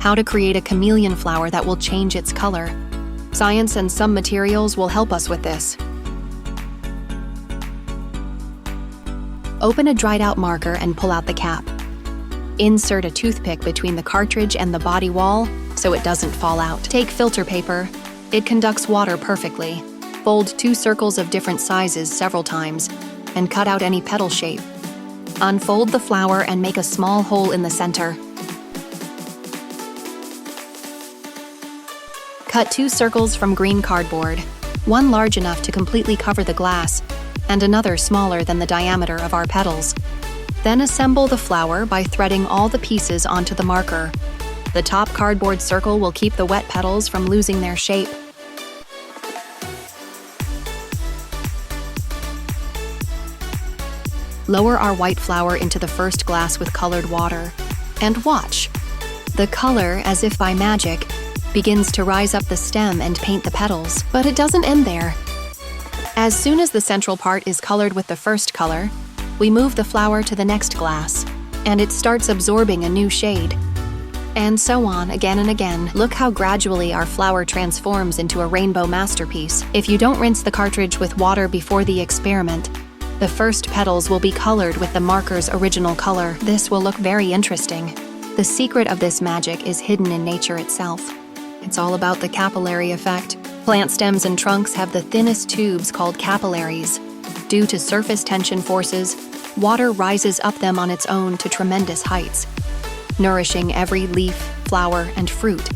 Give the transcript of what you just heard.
how to create a chameleon flower that will change its color. Science and some materials will help us with this. Open a dried-out marker and pull out the cap. Insert a toothpick between the cartridge and the body wall so it doesn't fall out. Take filter paper. It conducts water perfectly. Fold 2 circles of different sizes several times and cut out any petal shape. Unfold the flower and make a small hole in the center. Cut 2 circles from green cardboard, one large enough to completely cover the glass, and another smaller than the diameter of our petals. Then assemble the flower by threading all the pieces onto the marker. The top cardboard circle will keep the wet petals from losing their shape. Lower our white flower into the first glass with colored water, and watch. The color, as if by magic, begins to rise up the stem and paint the petals, but it doesn't end there. As soon as the central part is colored with the first color, we move the flower to the next glass, and it starts absorbing a new shade. And so on, again and again. Look how gradually our flower transforms into a rainbow masterpiece. If you don't rinse the cartridge with water before the experiment, the first petals will be colored with the marker's original color. This will look very interesting. The secret of this magic is hidden in nature itself. It's all about the capillary effect. Plant stems and trunks have the thinnest tubes called capillaries. Due to surface tension forces, water rises up them on its own to tremendous heights, nourishing every leaf, flower, and fruit.